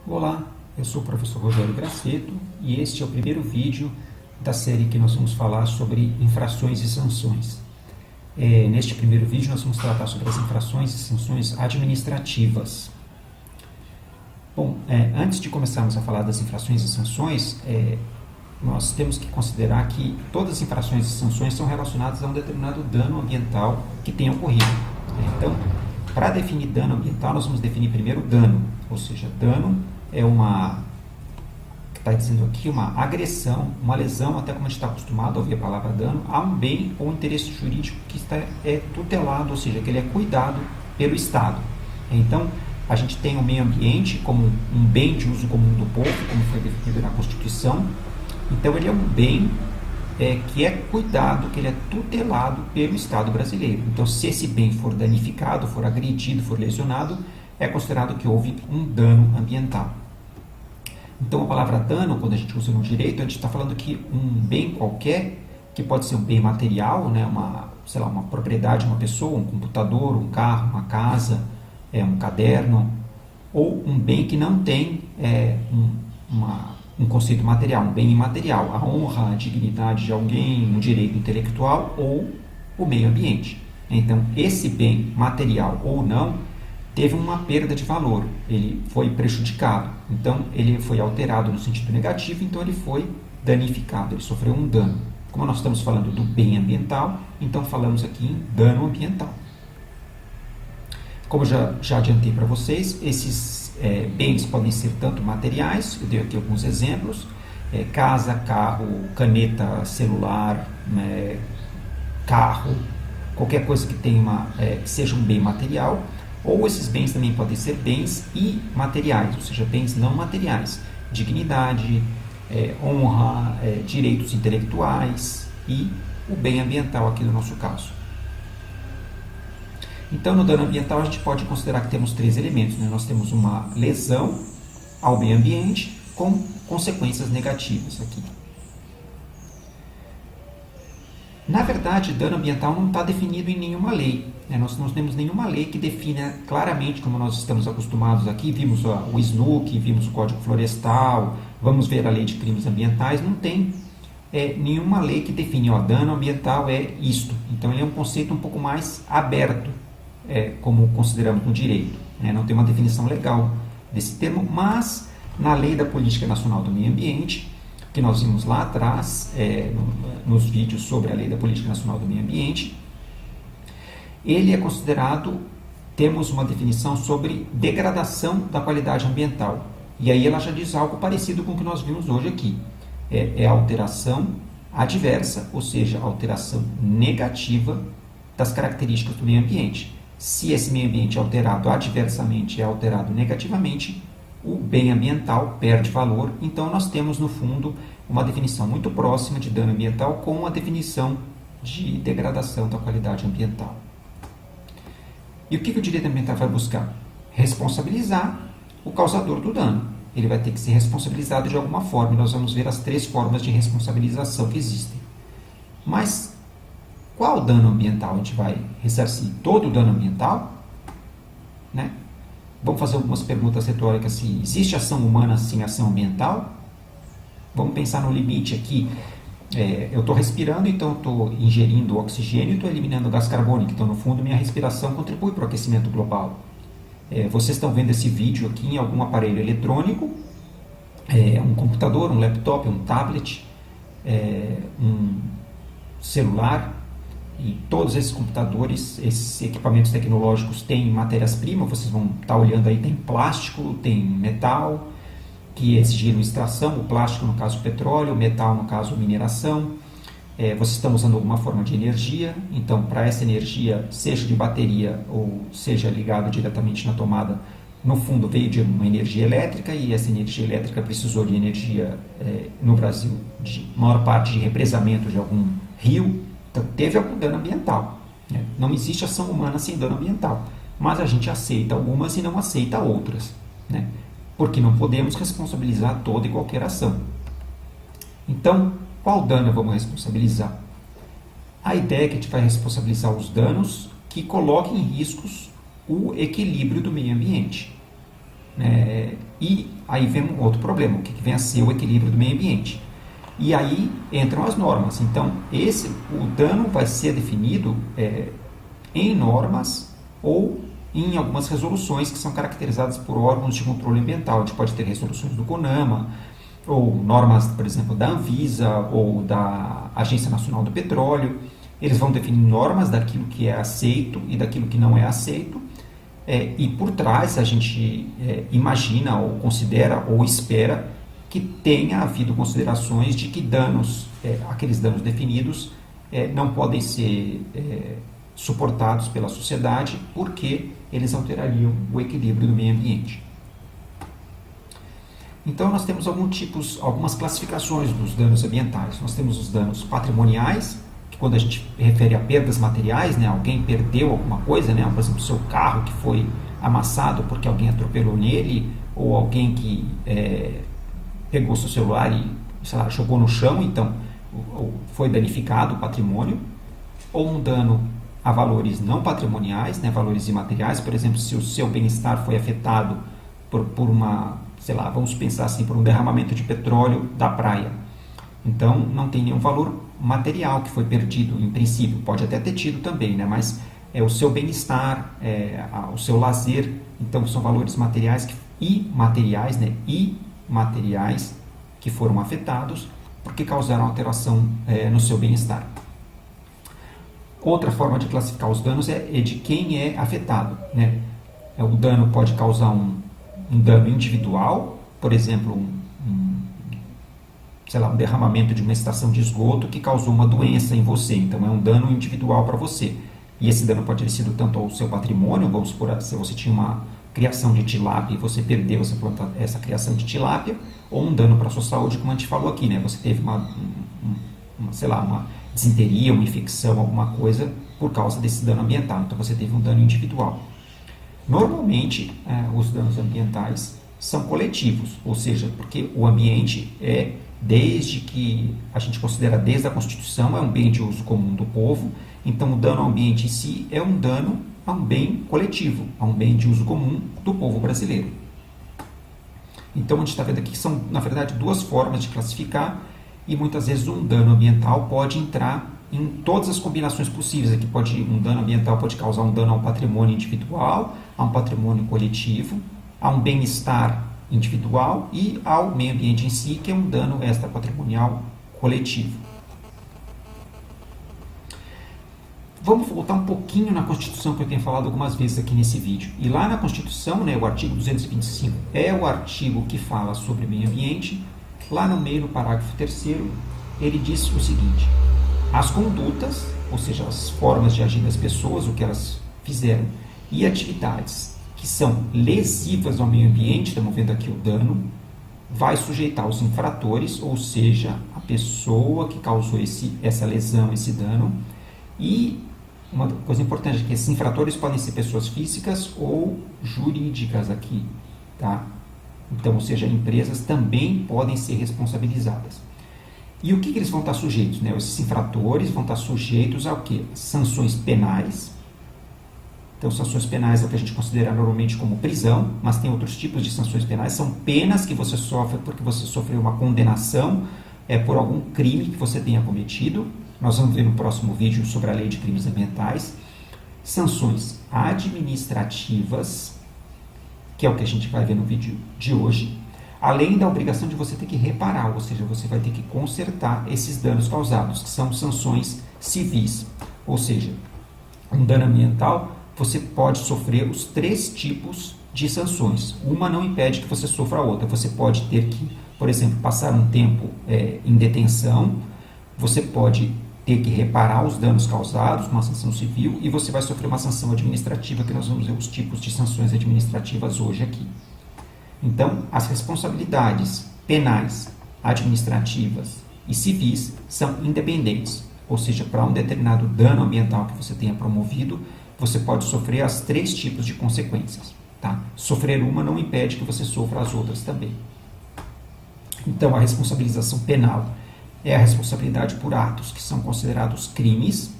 Olá, eu sou o professor Rogério Graceto e este é o primeiro vídeo da série que nós vamos falar sobre infrações e sanções. Neste primeiro vídeo nós vamos tratar sobre as infrações e sanções administrativas. Bom, antes de começarmos a falar das infrações e sanções, nós temos que considerar que todas as infrações e sanções são relacionadas a um determinado dano ambiental que tenha ocorrido. Então, para definir dano ambiental, nós vamos definir primeiro dano, ou seja, dano é que está dizendo aqui, uma agressão, uma lesão, até como a gente está acostumado a ouvir a palavra dano, a um bem ou interesse jurídico que é tutelado, ou seja, que ele é cuidado pelo Estado. Então, a gente tem o meio ambiente como um bem de uso comum do povo, como foi definido na Constituição. Então, ele é um bem que é cuidado, que ele é tutelado pelo Estado brasileiro. Então, se esse bem for danificado, for agredido, for lesionado, é considerado que houve um dano ambiental. Então, a palavra dano, quando a gente usa no direito, a gente está falando que um bem qualquer, que pode ser um bem material, né, uma propriedade de uma pessoa, um computador, um carro, uma casa, um caderno, ou um bem que não tem um conceito material, um bem imaterial, a honra, a dignidade de alguém, um direito intelectual ou o meio ambiente. Então, esse bem material ou não teve uma perda de valor, ele foi prejudicado, então ele foi alterado no sentido negativo, então ele foi danificado, ele sofreu um dano. Como nós estamos falando do bem ambiental, então falamos aqui em dano ambiental. Como já adiantei para vocês, esses bens podem ser tanto materiais, eu dei aqui alguns exemplos, casa, carro, caneta, celular, carro, qualquer coisa que tenha que seja um bem material, ou esses bens também podem ser bens imateriais, ou seja, bens não materiais, dignidade, honra, direitos intelectuais e o bem ambiental aqui no nosso caso. Então, no dano ambiental, a gente pode considerar que temos três elementos, né? Nós temos uma lesão ao meio ambiente com consequências negativas aqui. Na verdade, dano ambiental não está definido em nenhuma lei, né? Nós não temos nenhuma lei que defina claramente, como nós estamos acostumados aqui, vimos o SNUC, vimos o Código Florestal, vamos ver a Lei de Crimes Ambientais, não tem nenhuma lei que define, dano ambiental é isto. Então, ele é um conceito um pouco mais aberto, como consideramos no direito, né? Não tem uma definição legal desse termo, mas na Lei da Política Nacional do Meio Ambiente, que nós vimos lá atrás, nos vídeos sobre a Lei da Política Nacional do Meio Ambiente, ele é considerado, temos uma definição sobre degradação da qualidade ambiental, e aí ela já diz algo parecido com o que nós vimos hoje aqui, alteração adversa, ou seja, alteração negativa das características do meio ambiente. Se esse meio ambiente é alterado adversamente, é alterado negativamente, o bem ambiental perde valor. Então, nós temos, no fundo, uma definição muito próxima de dano ambiental com a definição de degradação da qualidade ambiental. E o que o direito ambiental vai buscar? Responsabilizar o causador do dano. Ele vai ter que ser responsabilizado de alguma forma. E nós vamos ver as três formas de responsabilização que existem. Mas qual dano ambiental a gente vai ressarcir? Todo o dano ambiental? Né? Vamos fazer algumas perguntas retóricas. Se existe ação humana sem ação ambiental? Vamos pensar no limite aqui. Eu estou respirando, então estou ingerindo oxigênio e estou eliminando gás carbônico. Então, no fundo, minha respiração contribui para o aquecimento global. Vocês estão vendo esse vídeo aqui em algum aparelho eletrônico, um computador, um laptop, um tablet, um celular. E todos esses computadores, esses equipamentos tecnológicos têm matérias-primas, vocês vão estar olhando aí, tem plástico, tem metal, que exigiram extração, o plástico no caso petróleo, o metal no caso mineração. Vocês estão usando alguma forma de energia, então para essa energia, seja de bateria ou seja ligado diretamente na tomada, no fundo veio de uma energia elétrica e essa energia elétrica precisou de energia, no Brasil, de maior parte de represamento de algum rio. Então, teve algum dano ambiental. Né? Não existe ação humana sem dano ambiental. Mas a gente aceita algumas e não aceita outras. Né? Porque não podemos responsabilizar toda e qualquer ação. Então, qual dano vamos responsabilizar? A ideia é que a gente vai responsabilizar os danos que coloquem em riscos o equilíbrio do meio ambiente. E aí vem um outro problema, o que vem a ser o equilíbrio do meio ambiente. E aí entram as normas. Então, o dano vai ser definido em normas ou em algumas resoluções que são caracterizadas por órgãos de controle ambiental. A gente pode ter resoluções do CONAMA, ou normas, por exemplo, da Anvisa ou da Agência Nacional do Petróleo. Eles vão definir normas daquilo que é aceito e daquilo que não é aceito. E por trás a gente imagina ou considera ou espera que tenha havido considerações de que aqueles danos definidos não podem ser suportados pela sociedade porque eles alterariam o equilíbrio do meio ambiente. Então nós temos algumas classificações dos danos ambientais. Nós temos os danos patrimoniais, que quando a gente refere a perdas materiais, né, alguém perdeu alguma coisa, né, por exemplo, o seu carro que foi amassado porque alguém atropelou nele, ou alguém que pegou seu celular e, sei lá, jogou no chão, então foi danificado o patrimônio, ou um dano a valores não patrimoniais, né, valores imateriais, por exemplo, se o seu bem-estar foi afetado por uma, sei lá, vamos pensar assim, por um derramamento de petróleo da praia. Então, não tem nenhum valor material que foi perdido, em princípio, pode até ter tido também, né, mas o seu bem-estar, o seu lazer, então são valores materiais imateriais, né, imateriais que foram afetados porque causaram alteração no seu bem-estar. Outra forma de classificar os danos é de quem é afetado, né? O dano pode causar um dano individual, por exemplo, sei lá, um derramamento de uma estação de esgoto que causou uma doença em você, então é um dano individual para você. E esse dano pode ter sido tanto ao seu patrimônio, vamos supor, se você tinha uma criação de tilápia e você perdeu essa criação de tilápia, ou um dano para a sua saúde, como a gente falou aqui, né? Você teve uma desinteria, uma infecção, alguma coisa por causa desse dano ambiental. Então você teve um dano individual. Normalmente, os danos ambientais são coletivos, ou seja, porque o ambiente desde que a gente considera desde a Constituição, é um bem de uso comum do povo. Então o dano ao ambiente em si é um dano a um bem coletivo, a um bem de uso comum do povo brasileiro. Então a gente está vendo aqui que são, na verdade, duas formas de classificar, e muitas vezes um dano ambiental pode entrar em todas as combinações possíveis. Aqui um dano ambiental pode causar um dano ao patrimônio individual, a um patrimônio coletivo, a um bem-estar individual e ao meio ambiente em si, que é um dano extrapatrimonial coletivo. Vamos voltar um pouquinho na Constituição, que eu tenho falado algumas vezes aqui nesse vídeo. E lá na Constituição, né, o artigo 225 é o artigo que fala sobre meio ambiente. Lá no meio, no parágrafo 3º, ele diz o seguinte: as condutas, ou seja, as formas de agir das pessoas, o que elas fizeram, e atividades que são lesivas ao meio ambiente, estamos vendo aqui o dano, vai sujeitar os infratores, ou seja, a pessoa que causou essa lesão, esse dano. E uma coisa importante é que esses infratores podem ser pessoas físicas ou jurídicas aqui, tá? Então, ou seja, empresas também podem ser responsabilizadas. E o que eles vão estar sujeitos, né? Esses infratores vão estar sujeitos ao quê? Sanções penais. Então, sanções penais é o que a gente considera normalmente como prisão, mas tem outros tipos de sanções penais. São penas que você sofre porque você sofreu uma condenação por algum crime que você tenha cometido. Nós vamos ver no próximo vídeo sobre a Lei de Crimes Ambientais. Sanções administrativas, que é o que a gente vai ver no vídeo de hoje, além da obrigação de você ter que reparar, ou seja, você vai ter que consertar esses danos causados, que são sanções civis. Ou seja, um dano ambiental, você pode sofrer os 3 tipos de sanções. Uma não impede que você sofra a outra. Você pode ter que, por exemplo, passar um tempo em detenção, você pode ter que reparar os danos causados, uma sanção civil, e você vai sofrer uma sanção administrativa, que nós vamos ver os tipos de sanções administrativas hoje aqui. Então, as responsabilidades penais, administrativas e civis são independentes, ou seja, para um determinado dano ambiental que você tenha promovido, você pode sofrer as 3 tipos de consequências. Tá? Sofrer uma não impede que você sofra as outras também. Então, a responsabilização penal é a responsabilidade por atos que são considerados crimes,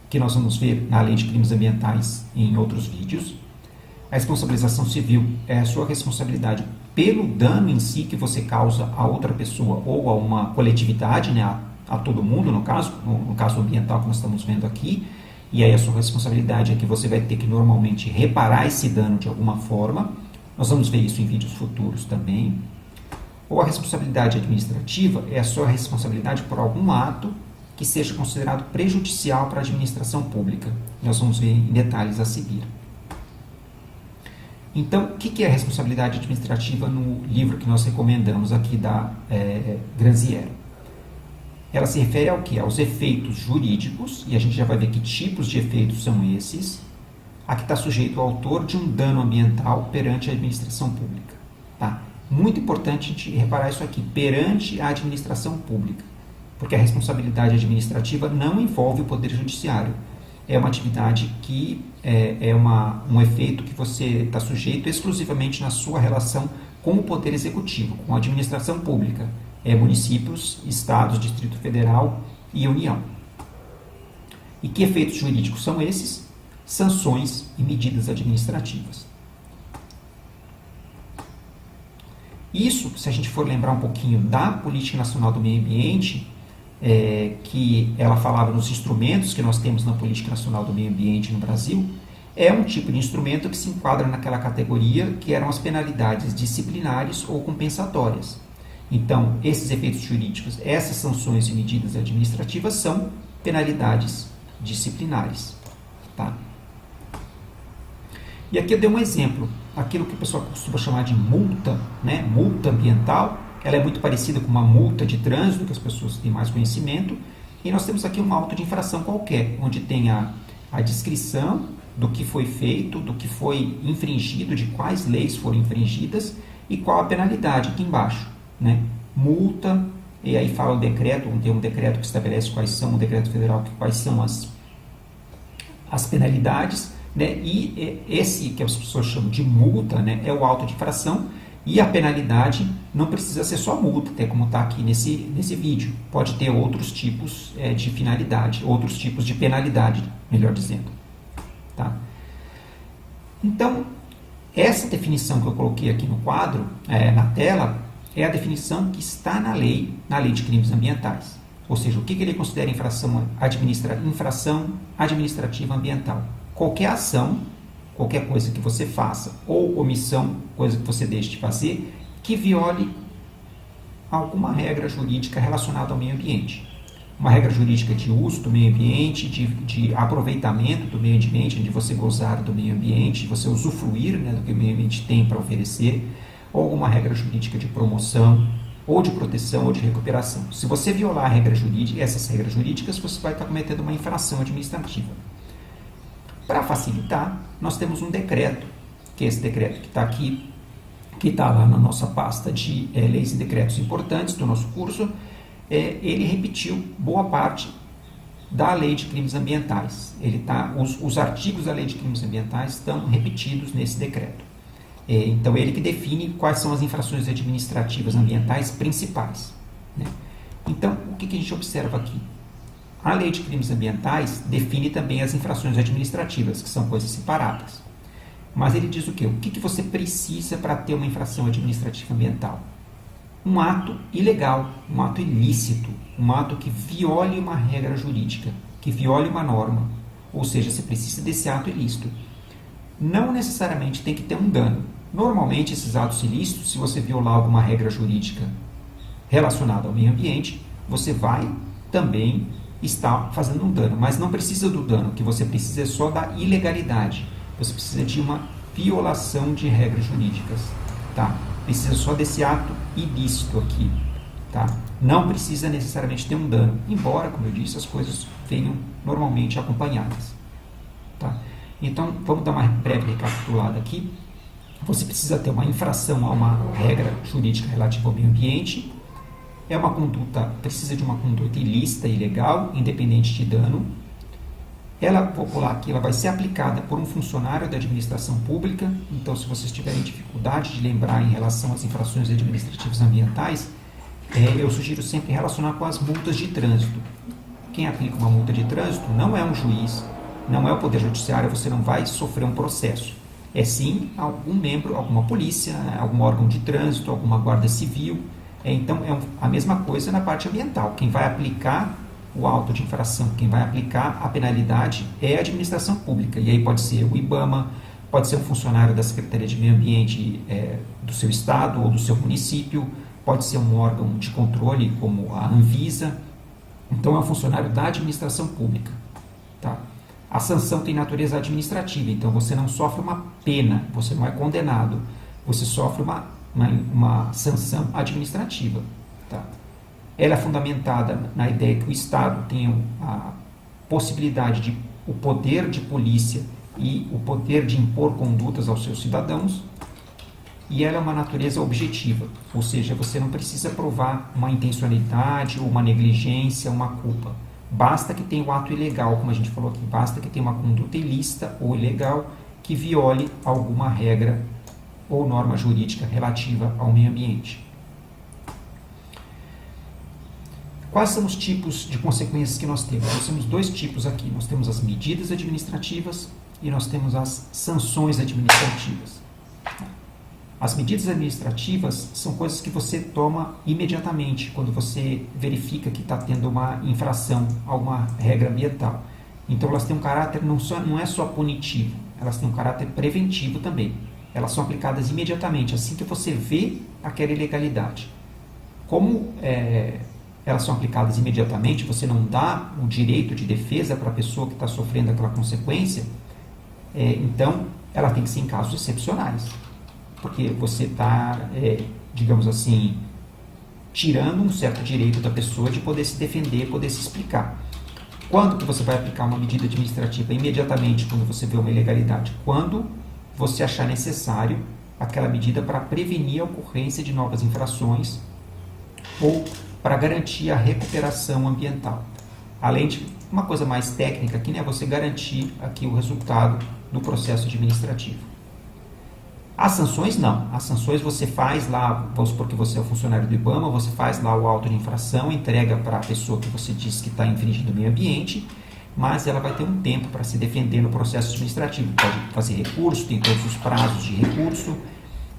que nós vamos ver na Lei de Crimes Ambientais em outros vídeos. A responsabilização civil é a sua responsabilidade pelo dano em si que você causa a outra pessoa ou a uma coletividade, né, a todo mundo, no caso ambiental que nós estamos vendo aqui. E aí a sua responsabilidade é que você vai ter que normalmente reparar esse dano de alguma forma. Nós vamos ver isso em vídeos futuros também. Ou a responsabilidade administrativa é a sua responsabilidade por algum ato que seja considerado prejudicial para a administração pública. Nós vamos ver em detalhes a seguir. Então, o que é a responsabilidade administrativa no livro que nós recomendamos aqui da Granziero? Ela se refere ao quê? Aos efeitos jurídicos, e a gente já vai ver que tipos de efeitos são esses, a que está sujeito o autor de um dano ambiental perante a administração pública. Tá? Muito importante a gente reparar isso aqui, perante a administração pública, porque a responsabilidade administrativa não envolve o Poder Judiciário. É uma atividade que um efeito que você está sujeito exclusivamente na sua relação com o Poder Executivo, com a administração pública, municípios, estados, Distrito Federal e União. E que efeitos jurídicos são esses? Sanções e medidas administrativas. Isso, se a gente for lembrar um pouquinho da Política Nacional do Meio Ambiente, que ela falava nos instrumentos que nós temos na Política Nacional do Meio Ambiente no Brasil, é um tipo de instrumento que se enquadra naquela categoria que eram as penalidades disciplinares ou compensatórias. Então, esses efeitos jurídicos, essas sanções e medidas administrativas são penalidades disciplinares. Tá? E aqui eu dei um exemplo, aquilo que o pessoal costuma chamar de multa, né? Multa ambiental. Ela é muito parecida com uma multa de trânsito, que as pessoas têm mais conhecimento, e nós temos aqui um auto de infração qualquer, onde tem a descrição do que foi feito, do que foi infringido, de quais leis foram infringidas e qual a penalidade aqui embaixo. Né? Multa, e aí fala o decreto, tem um decreto que estabelece quais são, um decreto federal, quais são as penalidades, né? E esse que as pessoas chamam de multa, né, é o auto de infração. E a penalidade não precisa ser só multa, até como está aqui nesse vídeo. Pode ter outros tipos de finalidade, outros tipos de penalidade, melhor dizendo. Tá? Então, essa definição que eu coloquei aqui no quadro, na tela, é a definição que está na lei de crimes ambientais. Ou seja, o que ele considera infração administrativa ambiental? Qualquer ação, qualquer coisa que você faça, ou omissão, coisa que você deixe de fazer, que viole alguma regra jurídica relacionada ao meio ambiente. Uma regra jurídica de uso do meio ambiente, de aproveitamento do meio ambiente, de você gozar do meio ambiente, de você usufruir, né, do que o meio ambiente tem para oferecer, ou alguma regra jurídica de promoção, ou de proteção, ou de recuperação. Se você violar a regra jurídica, essas regras jurídicas, você vai estar cometendo uma infração administrativa. Para facilitar, nós temos um decreto, que é esse decreto que está aqui, que está lá na nossa pasta de leis e decretos importantes do nosso curso. Ele repetiu boa parte da lei de crimes ambientais. Os artigos da lei de crimes ambientais estão repetidos nesse decreto. Então, ele que define quais são as infrações administrativas ambientais principais. Né? Então, o que a gente observa aqui? A lei de crimes ambientais define também as infrações administrativas, que são coisas separadas. Mas ele diz o quê? O que você precisa para ter uma infração administrativa ambiental? Um ato ilegal, um ato ilícito, um ato que viole uma regra jurídica, que viole uma norma. Ou seja, você precisa desse ato ilícito. Não necessariamente tem que ter um dano. Normalmente, esses atos ilícitos, se você violar alguma regra jurídica relacionada ao meio ambiente, você vai também está fazendo um dano, mas não precisa do dano, o que você precisa é só da ilegalidade. Você precisa de uma violação de regras jurídicas, tá? Precisa só desse ato ilícito aqui, tá? Não precisa necessariamente ter um dano, embora, como eu disse, as coisas venham normalmente acompanhadas, tá? Então, vamos dar uma breve recapitulada aqui. Você precisa ter uma infração a uma regra jurídica relativa ao meio ambiente. Precisa de uma conduta ilícita e ilegal, independente de dano. Vou pular aqui, ela vai ser aplicada por um funcionário da administração pública. Então, se vocês tiverem dificuldade de lembrar em relação às infrações administrativas ambientais, eu sugiro sempre relacionar com as multas de trânsito. Quem aplica uma multa de trânsito não é um juiz, não é o Poder Judiciário, você não vai sofrer um processo. É sim algum membro, alguma polícia, algum órgão de trânsito, alguma guarda civil. Então, a mesma coisa na parte ambiental. Quem vai aplicar o auto de infração, quem vai aplicar a penalidade é a administração pública. E aí pode ser o IBAMA, pode ser um funcionário da Secretaria de Meio Ambiente do seu estado ou do seu município, pode ser um órgão de controle como a Anvisa. Então, é um funcionário da administração pública. Tá? A sanção tem natureza administrativa, então você não sofre uma pena, você não é condenado, você sofre uma sanção administrativa. Tá? Ela é fundamentada na ideia que o Estado tem a possibilidade o poder de polícia e o poder de impor condutas aos seus cidadãos, e ela é uma natureza objetiva, ou seja, você não precisa provar uma intencionalidade ou uma negligência, uma culpa. Basta que tenha um ato ilegal, como a gente falou aqui, basta que tenha uma conduta ilícita ou ilegal que viole alguma regra ou norma jurídica relativa ao meio ambiente. Quais são os tipos de consequências que nós temos? Nós temos dois tipos aqui. Nós temos as medidas administrativas e nós temos as sanções administrativas. As medidas administrativas são coisas que você toma imediatamente quando você verifica que está tendo uma infração a uma regra ambiental. Então elas têm um caráter não é só punitivo, elas têm um caráter preventivo também. Elas são aplicadas imediatamente, assim que você vê aquela ilegalidade. Como elas são aplicadas imediatamente, você não dá o direito de defesa para a pessoa que está sofrendo aquela consequência, então ela tem que ser em casos excepcionais. Porque você está, digamos assim, tirando um certo direito da pessoa de poder se defender, poder se explicar. Quando que você vai aplicar uma medida administrativa? Imediatamente, quando você vê uma ilegalidade. Quando você achar necessário aquela medida para prevenir a ocorrência de novas infrações ou para garantir a recuperação ambiental. Além de uma coisa mais técnica aqui, né, você garantir aqui o resultado do processo administrativo. As sanções não. As sanções você faz lá, vamos supor que você é o funcionário do IBAMA, você faz lá o auto de infração, entrega para a pessoa que você disse que está infringindo o meio ambiente, mas ela vai ter um tempo para se defender no processo administrativo. Pode fazer recurso, tem todos os prazos de recurso,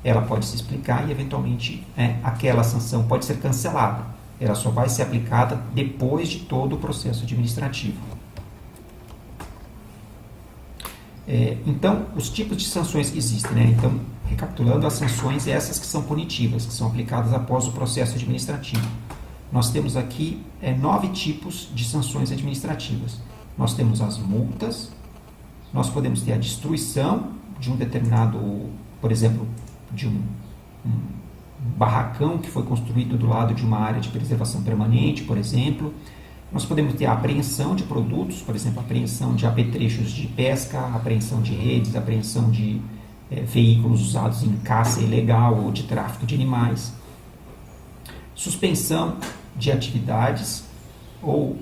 ela pode se explicar e, eventualmente, aquela sanção pode ser cancelada. Ela só vai ser aplicada depois de todo o processo administrativo. Então, os tipos de sanções que existem, né? Então, recapitulando, as sanções essas que são punitivas, que são aplicadas após o processo administrativo. Nós temos aqui 9 tipos de sanções administrativas. Nós temos as multas, nós podemos ter a destruição de um determinado, por exemplo, de um barracão que foi construído do lado de uma área de preservação permanente, por exemplo. Nós podemos ter a apreensão de produtos, por exemplo, apreensão de apetrechos de pesca, apreensão de redes, apreensão de veículos usados em caça ilegal ou de tráfico de animais. Suspensão de atividades ou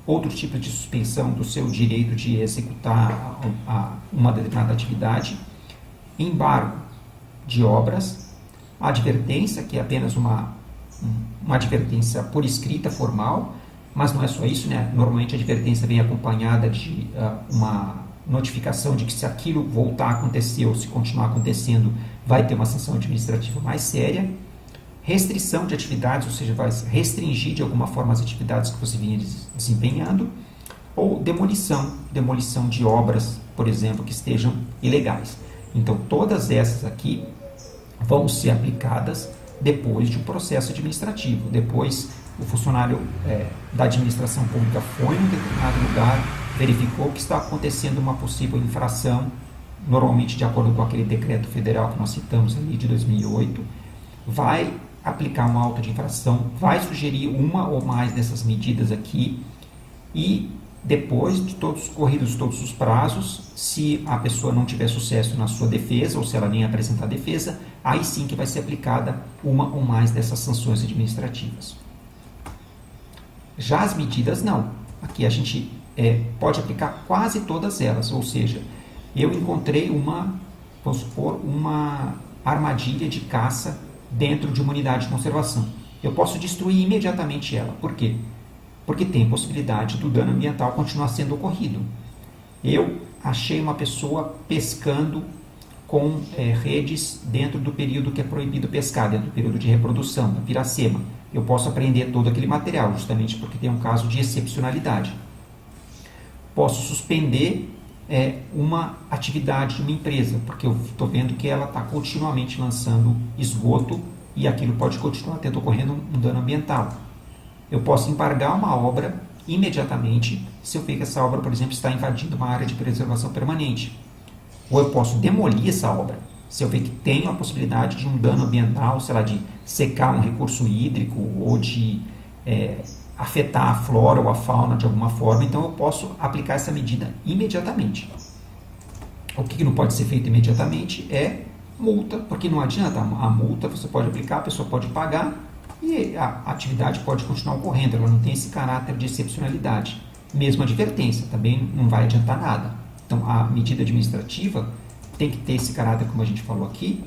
outro tipo de suspensão do seu direito de executar uma determinada atividade. Embargo de obras. Advertência, que é apenas uma advertência por escrita formal, mas não é só isso, né? Normalmente a advertência vem acompanhada de uma notificação de que se aquilo voltar a acontecer ou se continuar acontecendo, vai ter uma sanção administrativa mais séria. Restrição de atividades, ou seja, vai restringir de alguma forma as atividades que você vinha desempenhando. Ou demolição de obras, por exemplo, que estejam ilegais. Então, todas essas aqui vão ser aplicadas depois de um processo administrativo. Depois, o funcionário da administração pública foi em um determinado lugar, verificou que está acontecendo uma possível infração, normalmente de acordo com aquele decreto federal que nós citamos ali de 2008, vai aplicar uma auto de infração, vai sugerir uma ou mais dessas medidas aqui e depois de corridos todos os prazos, se a pessoa não tiver sucesso na sua defesa ou se ela nem apresentar defesa, aí sim que vai ser aplicada uma ou mais dessas sanções administrativas. Já as medidas não. Aqui a gente pode aplicar quase todas elas, ou seja, eu encontrei vamos supor, uma armadilha de caça dentro de uma unidade de conservação. Eu posso destruir imediatamente ela. Por quê? Porque tem possibilidade do dano ambiental continuar sendo ocorrido. Eu achei uma pessoa pescando com redes dentro do período que é proibido pescar, dentro do período de reprodução, da piracema. Eu posso apreender todo aquele material, justamente porque tem um caso de excepcionalidade. Posso suspender uma atividade de uma empresa, porque eu estou vendo que ela está continuamente lançando esgoto e aquilo pode continuar tendo ocorrendo um dano ambiental. Eu posso embargar uma obra imediatamente se eu ver que essa obra, por exemplo, está invadindo uma área de preservação permanente. Ou eu posso demolir essa obra se eu ver que tem uma possibilidade de um dano ambiental, sei lá, de secar um recurso hídrico ou de afetar a flora ou a fauna de alguma forma. Então eu posso aplicar essa medida imediatamente. O que não pode ser feito imediatamente é multa, porque não adianta. A multa você pode aplicar, a pessoa pode pagar e a atividade pode continuar ocorrendo. Ela não tem esse caráter de excepcionalidade. Mesmo advertência, também não vai adiantar nada. Então a medida administrativa tem que ter esse caráter, como a gente falou aqui,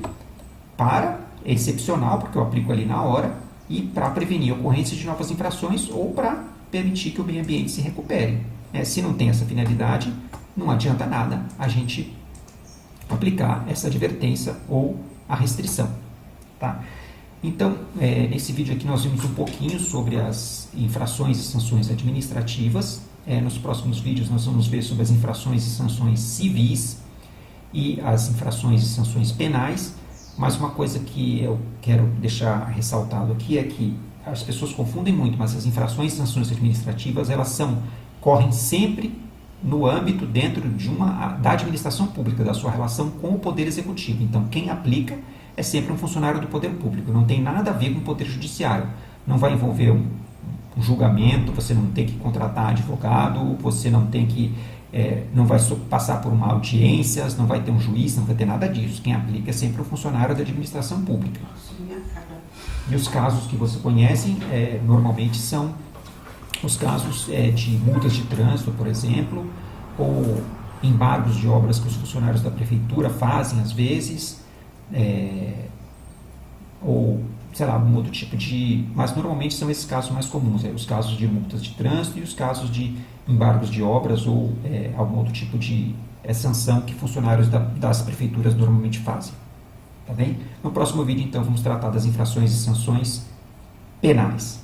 para excepcional, porque eu aplico ali na hora, e para prevenir a ocorrência de novas infrações ou para permitir que o meio ambiente se recupere. Se não tem essa finalidade, não adianta nada a gente aplicar essa advertência ou a restrição. Tá? Então, nesse vídeo aqui nós vimos um pouquinho sobre as infrações e sanções administrativas. Nos próximos vídeos nós vamos ver sobre as infrações e sanções civis e as infrações e sanções penais. Mas uma coisa que eu quero deixar ressaltado aqui é que as pessoas confundem muito, mas as infrações e sanções administrativas correm sempre no âmbito dentro da administração pública, da sua relação com o Poder Executivo. Então, quem aplica é sempre um funcionário do Poder Público, não tem nada a ver com o Poder Judiciário. Não vai envolver um julgamento, você não tem que contratar advogado, você não tem que não vai passar por uma audiência, não vai ter um juiz, não vai ter nada disso. Quem aplica é sempre o funcionário da administração pública. E os casos que você conhece normalmente são os casos de multas de trânsito, por exemplo, ou embargos de obras que os funcionários da prefeitura fazem às vezes, ou sei lá, algum outro tipo de... Mas normalmente são esses casos mais comuns, os casos de multas de trânsito e os casos de embargos de obras ou algum outro tipo de sanção que funcionários das prefeituras normalmente fazem. Tá bem? No próximo vídeo, então, vamos tratar das infrações e sanções penais.